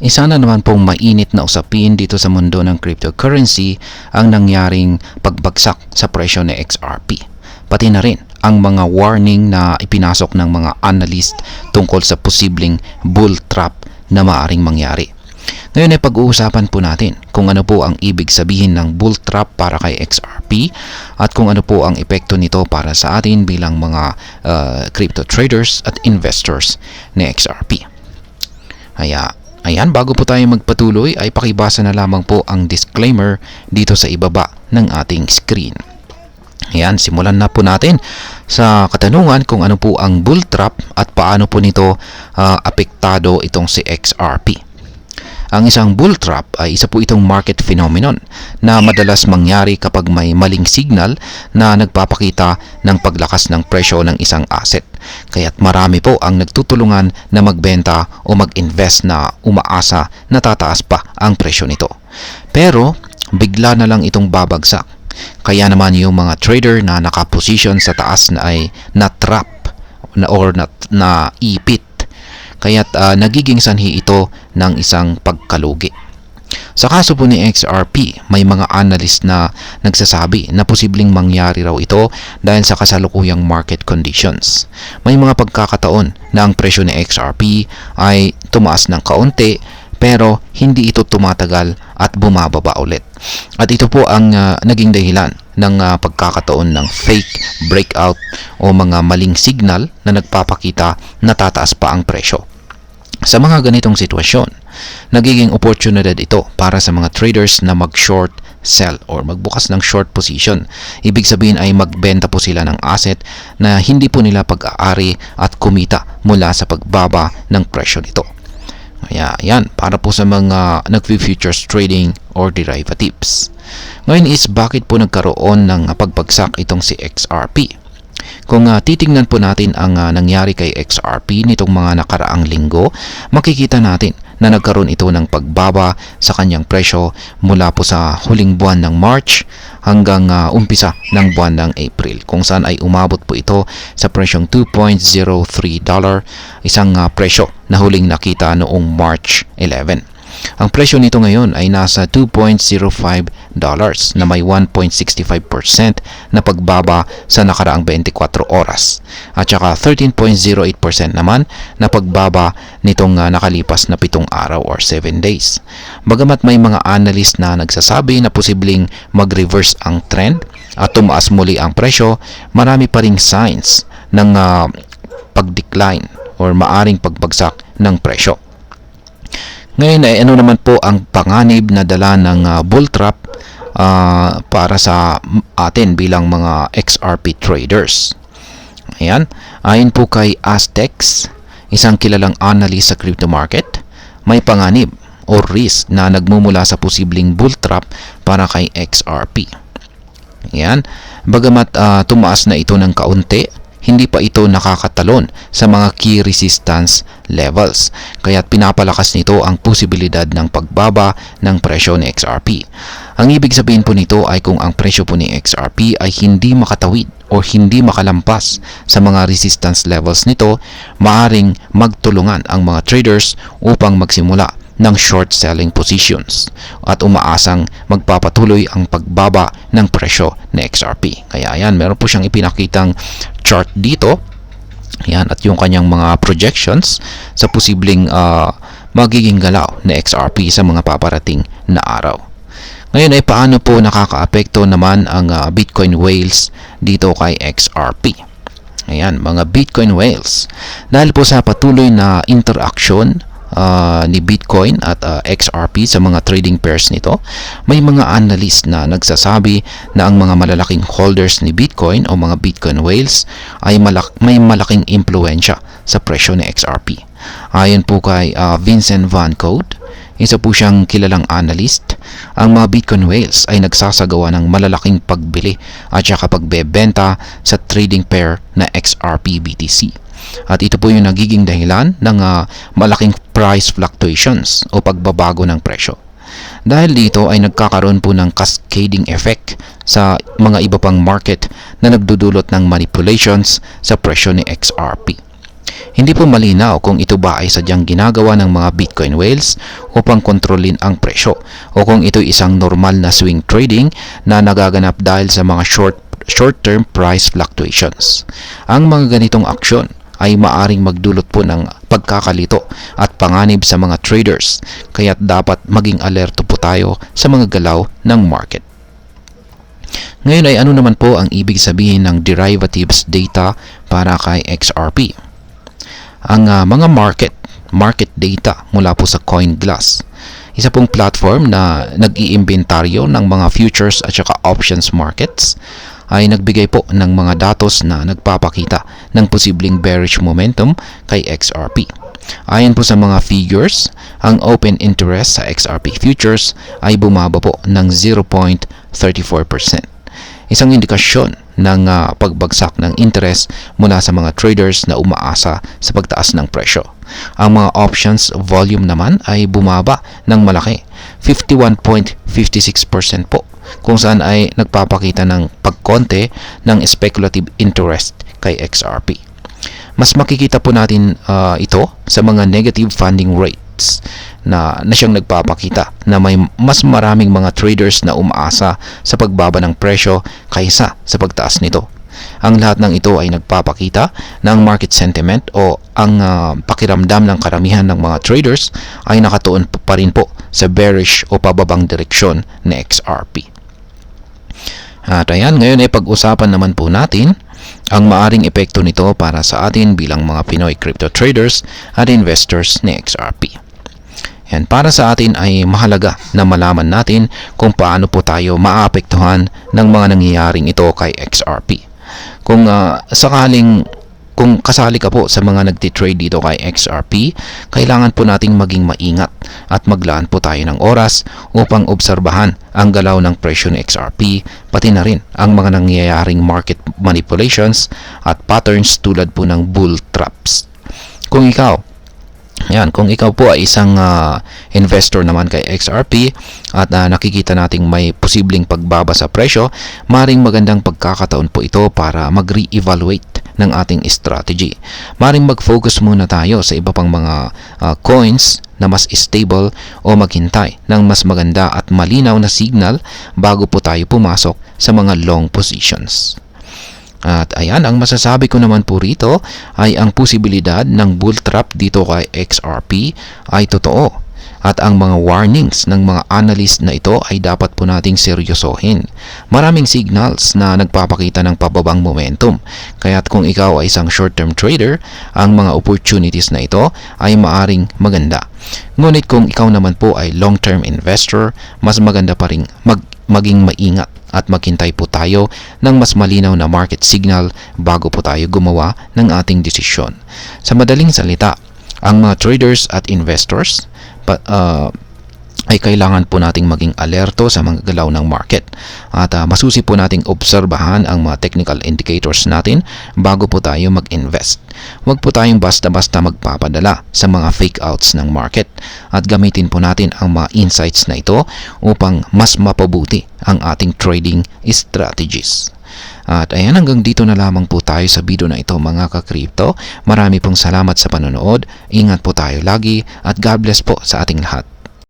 Isa na naman pong mainit na usapin dito sa mundo ng cryptocurrency ang nangyaring pagbagsak sa presyo ng XRP. Pati na rin ang mga warning na ipinasok ng mga analyst tungkol sa posibleng bull trap na maaring mangyari. Ngayon ay pag-uusapan po natin kung ano po ang ibig sabihin ng bull trap para kay XRP at kung ano po ang epekto nito para sa atin bilang mga crypto traders at investors ni XRP. Ayan, bago po tayo magpatuloy ay pakibasa na lamang po ang disclaimer dito sa ibaba ng ating screen. Ayan, simulan na po natin sa katanungan kung ano po ang bull trap at paano po nito apektado itong si XRP. Ang isang bull trap ay isa po itong market phenomenon na madalas mangyari kapag may maling signal na nagpapakita ng paglakas ng presyo ng isang asset. Kaya't marami po ang nagtutulungan na magbenta o mag-invest na umaasa na tataas pa ang presyo nito. Pero bigla na lang itong babagsak. Kaya naman yung mga trader na nakaposition sa taas na ay na-trap or na-ipit. Kaya't nagiging sanhi ito ng isang pagkalugi. Sa kaso po ni XRP, may mga analyst na nagsasabi na posibleng mangyari raw ito dahil sa kasalukuyang market conditions. May mga pagkakataon na ang presyo ni XRP ay tumaas ng kaunti pero hindi ito tumatagal at bumababa ulit. At ito po ang naging dahilan ng pagkakataon ng fake breakout o mga maling signal na nagpapakita na tataas pa ang presyo. Sa mga ganitong sitwasyon, nagiging oportunidad ito para sa mga traders na mag-short sell or magbukas ng short position. Ibig sabihin ay magbenta po sila ng asset na hindi po nila pag-aari at kumita mula sa pagbaba ng presyo nito. Ayan, para po sa mga nag-futures trading or derivatives. Ngayon is bakit po nagkaroon ng pagbagsak itong si XRP? Kung titingnan po natin ang nangyari kay XRP nitong mga nakaraang linggo, makikita natin na nagkaroon ito ng pagbaba sa kanyang presyo mula po sa huling buwan ng March hanggang umpisa ng buwan ng April, kung saan ay umabot po ito sa presyong $2.03, isang presyo na huling nakita noong March 11. Ang presyo nito ngayon ay nasa $2.05 na may 1.65% na pagbaba sa nakaraang 24 oras at saka 13.08% naman na pagbaba nitong nakalipas na 7 araw or 7 days. Bagamat may mga analyst na nagsasabi na posibleng mag-reverse ang trend at tumaas muli ang presyo, marami pa ring signs ng pag-decline or maaring pagbagsak ng presyo. Ngayon ay ano naman po ang panganib na dala ng bull trap para sa atin bilang mga XRP traders. Ayan, ayon po kay Aztecs, isang kilalang analyst sa crypto market, may panganib o risk na nagmumula sa posibleng bull trap para kay XRP. Ayan, bagamat tumaas na ito ng kaunti, hindi pa ito nakakatalon sa mga key resistance levels. Kaya't pinapalakas nito ang posibilidad ng pagbaba ng presyo ni XRP. Ang ibig sabihin po nito ay kung ang presyo po ni XRP ay hindi makatawid o hindi makalampas sa mga resistance levels nito, maaring magtulungan ang mga traders upang magsimula ng short selling positions at umaasang magpapatuloy ang pagbaba ng presyo ni XRP. Kaya ayan, meron po siyang ipinakitang chart dito. Ayan, at yung kanyang mga projections sa posibleng magiging galaw na XRP sa mga paparating na araw. Ngayon ay paano po nakakaapekto naman ang Bitcoin whales dito kay XRP? Ayan, mga Bitcoin whales. Dahil po sa patuloy na interaction ni Bitcoin at XRP sa mga trading pairs nito, may mga analyst na nagsasabi na ang mga malalaking holders ni Bitcoin o mga Bitcoin whales ay may malaking impluensya sa presyo ni XRP. Ayon po kay Vincent Van Cote, isa po siyang kilalang analyst, ang mga Bitcoin whales ay nagsasagawa ng malalaking pagbili at saka pagbebenta sa trading pair na XRP BTC. At ito po yung nagiging dahilan ng malaking price fluctuations o pagbabago ng presyo. Dahil dito ay nagkakaroon po ng cascading effect sa mga iba pang market na nagdudulot ng manipulations sa presyo ni XRP. Hindi po malinaw kung ito ba ay sadyang ginagawa ng mga Bitcoin whales upang kontrolin ang presyo o kung ito isang normal na swing trading na nagaganap dahil sa mga short-term price fluctuations. Ang mga ganitong aksyon ay maaring magdulot po ng pagkakalito at panganib sa mga traders, kaya't dapat maging alerto po tayo sa mga galaw ng market. Ngayon ay ano naman po ang ibig sabihin ng derivatives data para kay XRP? Ang mga market data mula po sa CoinGlass, isa pong platform na nag-iimbentaryo ng mga futures at saka options markets, ay nagbigay po ng mga datos na nagpapakita ng posibleng bearish momentum kay XRP. Ayon po sa mga figures, ang open interest sa XRP futures ay bumaba po ng 0.34%. Isang indikasyon ng pagbagsak ng interest mula sa mga traders na umaasa sa pagtaas ng presyo. Ang mga options volume naman ay bumaba ng malaki, 51.56% po, kung saan ay nagpapakita ng pagkonte ng speculative interest kay XRP. Mas makikita po natin ito sa mga negative funding rates na siyang nagpapakita na may mas maraming mga traders na umaasa sa pagbaba ng presyo kaysa sa pagtaas nito. Ang lahat ng ito ay nagpapakita ng market sentiment o ang pakiramdam ng karamihan ng mga traders ay nakatuon pa rin po sa bearish o pababang direksyon na XRP. At ayan, ngayon ay pag-usapan naman po natin ang maaring epekto nito para sa atin bilang mga Pinoy crypto traders at investors ni XRP. Yan, para sa atin ay mahalaga na malaman natin kung paano po tayo maapektuhan ng mga nangyayaring ito kay XRP. Kung kasali ka po sa mga nagtitrade dito kay XRP, kailangan po nating maging maingat at maglaan po tayo ng oras upang obserbahan ang galaw ng presyo ng XRP, pati na rin ang mga nangyayaring market manipulations at patterns tulad po ng bull traps. Kung ikaw po ay isang investor naman kay XRP at nakikita nating may posibleng pagbaba sa presyo, maring magandang pagkakataon po ito para mag-re-evaluate ng ating strategy. Maring mag-focus muna tayo sa iba pang mga coins na mas stable o maghintay ng mas maganda at malinaw na signal bago po tayo pumasok sa mga long positions. At ayan, ang masasabi ko naman po rito ay ang posibilidad ng bull trap dito kay XRP ay totoo. At ang mga warnings ng mga analyst na ito ay dapat po nating seryosohin. Maraming signals na nagpapakita ng pababang momentum. Kaya't kung ikaw ay isang short-term trader, ang mga opportunities na ito ay maaring maganda. Ngunit kung ikaw naman po ay long-term investor, mas maganda pa rin maging maingat at maghintay po tayo ng mas malinaw na market signal bago po tayo gumawa ng ating desisyon. Sa madaling salita, ang mga traders at investors ay kailangan po nating maging alerto sa mga galaw ng market at masusi po nating obserbahan ang mga technical indicators natin bago po tayo mag-invest. Huwag po tayong basta-basta magpapadala sa mga fake outs ng market at gamitin po natin ang mga insights na ito upang mas mapabuti ang ating trading strategies. At ayan, hanggang dito na lamang po tayo sa video na ito mga ka-crypto. Marami pong salamat sa panonood. Ingat po tayo lagi at God bless po sa ating lahat.